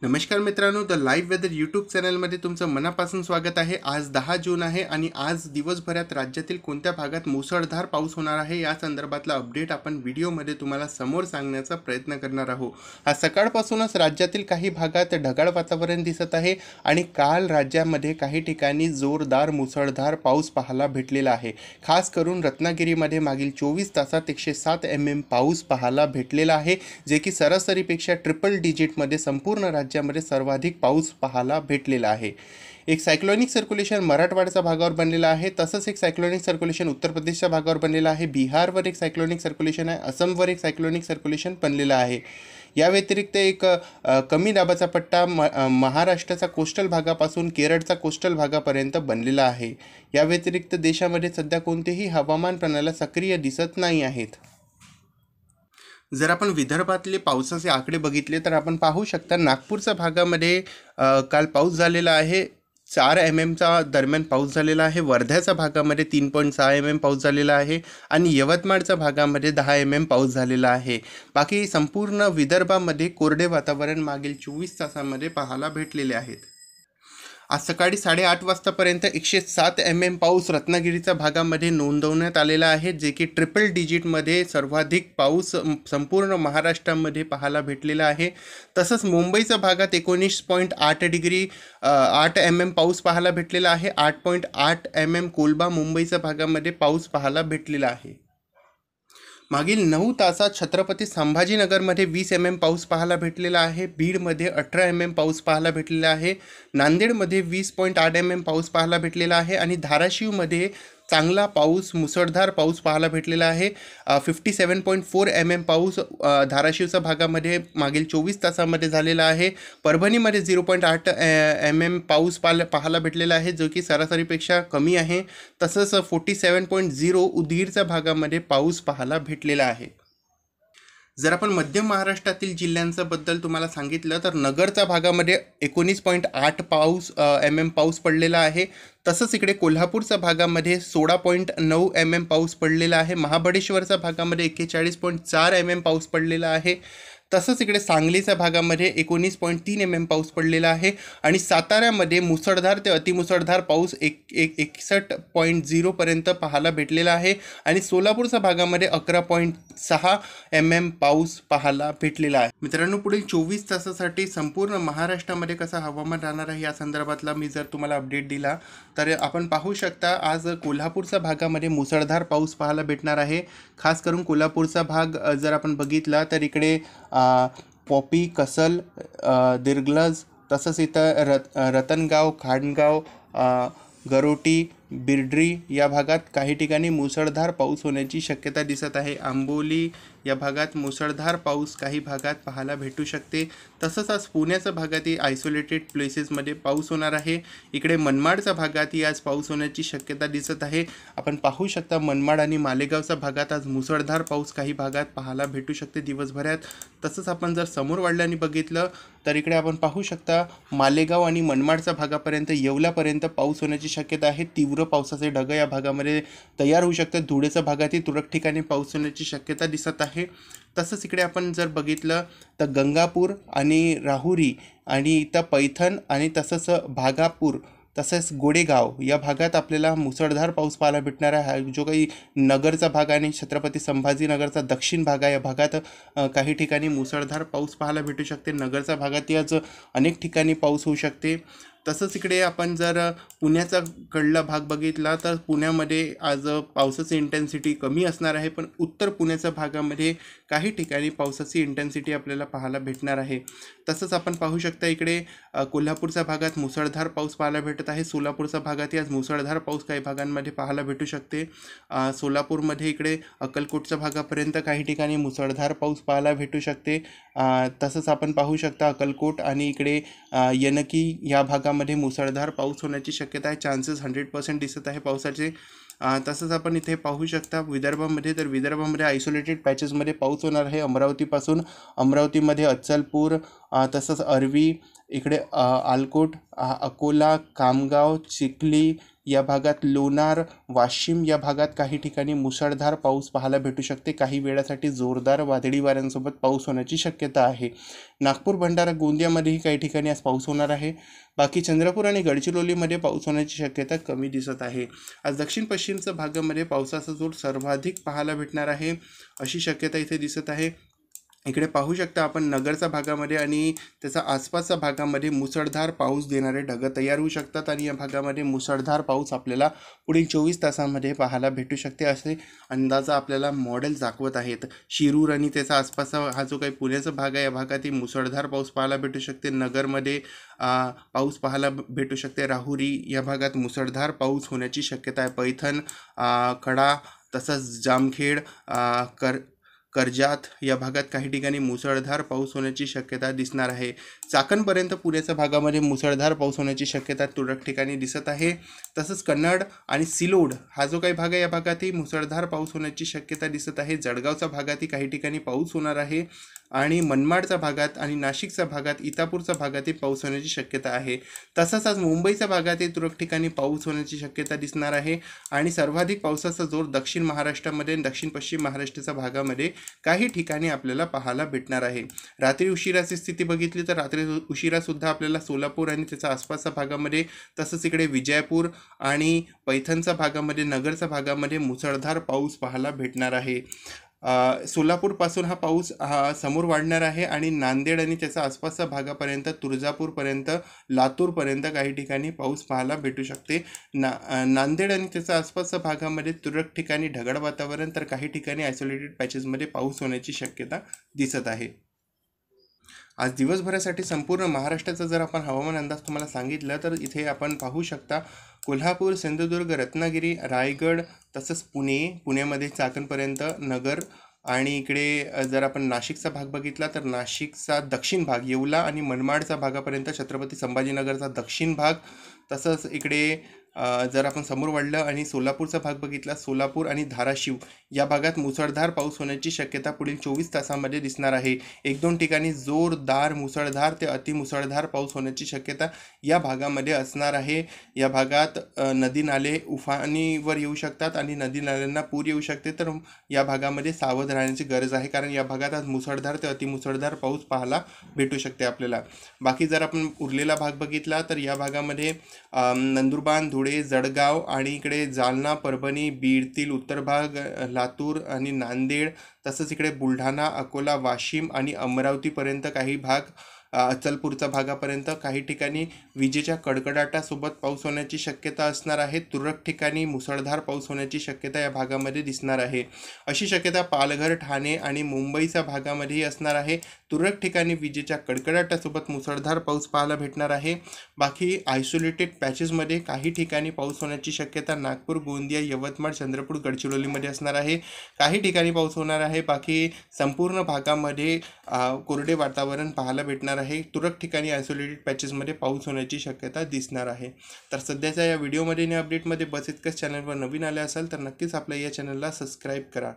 नमस्कार मित्रांनो, the live weather YouTube चॅनलमध्ये तुमचं मनापासून स्वागत आहे। आज 10 जून आहे आणि आज दिवसभरात राज्यातील कोणत्या भागात मुसळधार पाऊस होणार आहे या संदर्भातला अपडेट आपण व्हिडिओमध्ये तुम्हाला समोर सांगण्याचा प्रयत्न करणार आहोत। आज सकाळपासूनच राज्यातील काही भागात ढगाळ वातावरण दिसत आहे आणि काल राज्यामध्ये काही ठिकाणी जोरदार मुसळधार पाऊस पाहायला भेटलेला आहे। खास करून रत्नागिरीमध्ये मागील 24 तासात 107 mm पाऊस पाहायला भेटलेला आहे, जे की सरासरीपेक्षा ट्रिपल डिजिटमध्ये संपूर्ण राज्यामध्ये सर्वाधिक पाऊस पाहायला भेटलेला आहे। एक सायक्लोनिक सर्क्युलेशन मराठवाड्याच्या भागावर बनलेला आहे, तसंच एक सायक्लोनिक सर्क्युलेशन उत्तर प्रदेशच्या भागावर बनलेला आहे। बिहारवर एक सायक्लोनिक सर्क्युलेशन आहे, असमवर एक सायक्लोनिक सर्क्युलेशन बनलेला आहे। या व्यतिरिक्त एक कमी दाबाचा पट्टा महाराष्ट्राच्या कोस्टल भागापासून केरळच्या कोस्टल भागापर्यंत बनलेला आहे। या व्यतिरिक्त देशामध्ये सध्या कोणतेही हवामान प्रणाली सक्रिय दिसत नाही आहेत। जर आपण विदर्भातले पावसाचे आकडे बघितले तर आपण पाहू शकता नागपूरच्या भागामध्ये काल पाऊस झालेला आहे, 4 mmचा दरम्यान पाऊस झालेला आहे। वर्ध्याच्या भागामध्ये 3.6 mm पाऊस झालेला आहे आणि यवतमाळच्या भागामध्ये 10 mm पाऊस झालेला आहे। बाकी संपूर्ण विदर्भामध्ये कोरडे वातावरण मागील 24 तासांमध्ये पाहायला भेटलेले आहेत। आज सकाळी 8:30 वाजतापर्यंत 107 mm पाऊस रत्नागिरीच्या भागामध्ये नोंदवण्यात आलेला आहे, जे की ट्रिपल डिजिटमध्ये सर्वाधिक पाऊस संपूर्ण महाराष्ट्रामध्ये पाहायला भेटलेला आहे। तसंच मुंबईच्या भागात 19.8 mm पाऊस पाहायला भेटलेला आहे। 8.8 mm कोलबा मुंबईच्या भागामध्ये पाऊस पाहायला भेटलेला आहे। मागील 9 तासात छत्रपती संभाजीनगरमध्ये 20 mm पाऊस पाहायला भेटलेला आहे। बीडमध्ये 18 mm पाऊस पाहायला भेटलेला आहे। नांदेडमध्ये 20.8 mm पाऊस पाहायला भेटलेला आहे आणि धाराशिवमध्ये चांगला पाऊस मुसळधार पाऊस पाहायला भेटलेला आहे। 57.4 mm पाऊस धाराशिवच्या भागामध्ये मागील 24 तासामध्ये झालेला आहे। परभणीमध्ये 0.8 mm पाऊस पाहायला भेटलेला आहे, जो की सरासरीपेक्षा कमी आहे। तसंच 47.0 उदगीरच्या भागामध्ये पाऊस पाहायला भेटलेला आहे। जर आपण मध्य महाराष्ट्रातील जिल्ह्यांचं बद्दल तुम्हाला सांगितलं तर नगरच्या भागामध्ये 19.8 mm पाऊस पडलेला आहे। तसंच इकडे कोल्हापूरच्या भागामध्ये 16.9 mm पाऊस पडलेला आहे। महाबळेश्वरच्या भागामध्ये 41.4 mm पाऊस पडलेला आहे। तसंच इकडे सांगलीच्या भागामध्ये 19.3 mm पाऊस पडलेला आहे आणि साताऱ्यामध्ये मुसळधार ते अतिमुसळधार पाऊस 61.0 पर्यंत पाहायला भेटलेला आहे आणि सोलापूरच्या भागामध्ये 11.6 mm पाऊस पाहायला भेटलेला आहे। मित्रांनो, पुढील 24 तासासाठी संपूर्ण महाराष्ट्रामध्ये कसं हवामान राहणार आहे या संदर्भातला मी जर तुम्हाला अपडेट दिला तर आपण पाहू शकता आज कोल्हापूरच्या भागामध्ये मुसळधार पाऊस पाहायला भेटणार आहे। खास करून कोल्हापूरचा भाग जर आपण बघितला तर इकडे पॉपी, कसल, दिर्ग्लज, तसंच इथं रतनगाव, खांडगाव, गरोटी, बिर्ड्री या भागात काही ठिकाणी मुसळधार पाऊस होण्याची शक्यता दिसत आहे। आंबोली या भागात मुसळधार पाऊस काही भागात पाहायला भेटू शकते। तसंच आज पुण्याच्या भागातही आयसोलेटेड प्लेसेसमध्ये पाऊस होणार आहे। इकडे मनमाडच्या भागातही आज पाऊस होण्याची शक्यता दिसत आहे। आपण पाहू शकता मनमाड आणि मालेगावच्या भागात आज मुसळधार पाऊस काही भागात पाहायला भेटू शकते दिवसभरात। तसंच आपण जर समोर वाढल्याने बघितलं तर इकडे आपण पाहू शकता मालेगाव आणि मनमाडच्या भागापर्यंत येवल्यापर्यंत पाऊस होण्याची शक्यता आहे। तीव्र पावसाचे ढग या भागामध्ये तयार होऊ शकतात। धुळेच्या भागातही तुरळक ठिकाणी पाऊस होण्याची शक्यता दिसत आहे। तसंच इकडे आपण जर बघितलं तर गंगापूर आणि राहुरी आणि इथं पैठण आणि तसंच भागापूर तसंच गोडेगाव या भागात आपल्याला मुसळधार पाऊस पाहायला भेटणार आहे। जो काही नगरचा भाग आणि छत्रपती संभाजीनगरचा दक्षिण भाग आहे या भागात काही ठिकाणी मुसळधार पाऊस पाहायला भेटू शकते। नगरच्या भागातही आज अनेक ठिकाणी पाऊस होऊ शकते। तसंच इकडे आपण जर पुण्याचा कडला भाग बघितला तर पुण्यामध्ये आज पावसाची इंटेन्सिटी कमी असणार आहे, पण उत्तर पुण्याच्या भागामध्ये काही ठिकाणी पावसाची इंटेन्सिटी आपल्याला पाहायला भेटणार आहे। तसंच आपण पाहू शकता इकडे कोल्हापूरच्या भागात मुसळधार पाऊस पाहायला भेटत आहे। सोलापूरच्या भागातही आज मुसळधार पाऊस काही भागांमध्ये पाहायला भेटू शकते। सोलापूरमध्ये इकडे अक्कलकोटच्या भागापर्यंत काही ठिकाणी मुसळधार पाऊस पाहायला भेटू शकते। तसंच आपण पाहू शकता अक्कलकोट आणि इकडे यनकी या भागामध्ये मुसळधार पाऊस होण्याची शक्यता आहे। चान्सेस 100% दिसत आहे पावसाचे। तसंच आपण इथे पाहू शकता विदर्भामध्ये आयसोलेटेड पॅचेसमध्ये पाऊस होणार आहे। अमरावतीमध्ये अचलपूर, तसंच अरवी, इकडे अकोला, कामगाव, चिखली, या भागात लोणार वाशिम या भागात काही ठिकाणी मुसळधार पाऊस पाहायला भेटू शकते. काही वेळासाठी जोरदार वादळी वाऱ्यांसोबत पाऊस होण्याची शक्यता आहे. नागपूर भंडारा गोंदियामध्येही काही ठिकाणी आज पाऊस होणार आहे. बाकी चंद्रपूर आणि गडचिरोलीमध्ये पाऊस होण्याची शक्यता कमी दिसत आहे. आज दक्षिण पश्चिमच्या भागामध्ये पावसाचा जोर सर्वाधिक पाहायला भेटणार आहे अशी शक्यता इथे दिसत आहे. इकडे पाहू शकता आपण नगरच्या भागामध्ये आणि त्याचा आसपासच्या भागामध्ये मुसळधार पाऊस देणारे ढग तयार होऊ शकतात आणि या भागामध्ये मुसळधार पाऊस आपल्याला पुढील 24 तासांमध्ये पाहायला भेटू शकते असे अंदाजा आपल्याला मॉडेल दाखवत आहेत. शिरूर आणि त्याचा आसपासचा हा जो काही पुण्याचा भाग आहे या भागातही मुसळधार पाऊस पाहायला भेटू शकते. नगरमध्ये पाऊस पाहायला भेटू शकते. राहुरी या भागात मुसळधार पाऊस होण्याची शक्यता आहे. पैठण, कडा तसंच जामखेड, कर्जत या भागात काही ठिकाणी मुसळधार पाऊस होण्याची शक्यता दिसणार आहे. चाकणपर्यंत पुण्याच्या भागामध्ये मुसळधार पाऊस होण्याची शक्यता तुरळक ठिकाणी दिसत आहे. तसंच कन्नड आणि सिलोड हा जो काही भाग आहे या भागातही मुसळधार पाऊस होण्याची शक्यता दिसत आहे. जळगावच्या भागातही काही ठिकाणी पाऊस होणार आहे आणि मनमाडच्या भागात आणि नाशिकच्या भागात, इतापूरच्या भागातही पाऊस होण्याची शक्यता आहे. तसंच आज मुंबईच्या भागातही तुरळक ठिकाणी पाऊस होण्याची शक्यता दिसणार आहे आणि सर्वाधिक पावसाचा जोर दक्षिण महाराष्ट्रामध्ये आणि दक्षिण पश्चिम महाराष्ट्राच्या भागामध्ये काही ठिकाणी आपल्याला पाहायला भेटणार आहे. रात्री उशिराची स्थिती बघितली तर रात्री उशिरासुद्धा आपल्याला सोलापूर आणि त्याच्या आसपासच्या भागामध्ये तसंच इकडे विजयपूर आणि पैठणच्या भागामध्ये, नगरच्या भागामध्ये मुसळधार पाऊस पाहायला भेटणार आहे. सोलापूरपासून हा पाऊस समोर वाढणार आहे आणि नांदेड आणि त्याच्या आसपासच्या भागापर्यंत, तुळजापूरपर्यंत, लातूरपर्यंत काही ठिकाणी पाऊस पाहायला भेटू शकते. नांदेड आणि त्याच्या आसपासच्या भागामध्ये तुरळक ठिकाणी ढगाळ वातावरण तर काही ठिकाणी आयसोलेटेड पॅचेसमध्ये पाऊस होण्याची शक्यता दिसत आहे. आज दिवसभरासाठी संपूर्ण महाराष्ट्राचा जर आपण हवामान अंदाज तुम्हाला सांगितलं तर इथे आपण पाहू शकता कोल्हापूर, सिंधुदुर्ग, रत्नागिरी, रायगड तसंच पुण्यामध्ये चाकणपर्यंत, नगर आणि इकडे जर आपण नाशिकचा भाग बघितला तर नाशिकचा दक्षिण भाग, येवला आणि मनमाडचा भागापर्यंत, छत्रपती संभाजीनगरचा दक्षिण भाग, तसंच इकडे जर आपण समोर वाढलं आणि सोलापूरचा भाग बघितला, सोलापूर आणि धाराशिव या भागात मुसळधार पाऊस होण्याची शक्यता पुढील 24 तासांमध्ये दिसणार आहे. 1-2 ठिकाणी जोरदार मुसळधार ते अतिमुसळधार पाऊस होण्याची शक्यता या भागामध्ये असणार आहे. या भागात नदी नाले उफाणीवर येऊ शकतात आणि नदी नाल्यांना पूर येऊ शकते, तर या भागामध्ये सावध राहण्याची गरज आहे कारण या भागात आज मुसळधार ते अतिमुसळधार पाऊस पाहायला भेटू शकते आपल्याला. बाकी जर आपण उरलेला भाग बघितला तर या भागामध्ये नंदुरबार, धुळे, जळगाव आणि इकडे जालना, परभणी, बीडतील उत्तर भाग, लातूर आणि नांदेड तसंच इकडे बुलढाणा, अकोला, वाशिम आणि अमरावतीपर्यंत काही भाग, अचलपूरच्या भागापर्यंत काही ठिकाणी विजेच्या कडकडाटासोबत पाऊस होण्याची शक्यता असणार आहे. तुरळक ठिकाणी मुसळधार पाऊस होण्याची शक्यता या भागामध्ये दिसणार आहे. अशी शक्यता पालघर, ठाणे आणि मुंबईच्या भागामध्येही असणार आहे. तुरळक ठिकाणी विजेच्या कडकडाटासोबत मुसळधार पाऊस पाहायला भेटणार आहे. बाकी आयसोलेटेड पॅचेसमध्ये काही ठिकाणी पाऊस होण्याची शक्यता नागपूर, गोंदिया, यवतमाळ, चंद्रपूर, गडचिरोलीमध्ये असणार आहे. काही ठिकाणी पाऊस होणार आहे. बाकी संपूर्ण भागामध्ये कोरडे वातावरण पाहायला भेटणार आहे. तुरळक ठिकाणी आयसोलेटेड पॅचेसमध्ये पाऊस होण्याची शक्यता दिसणार आहे. तर सध्याच्या या व्हिडिओमध्ये आणि अपडेटमध्ये बस इतकंच. चॅनलवर नवीन आले असाल तर नक्कीच आपल्या या चॅनलला सबस्क्राईब करा.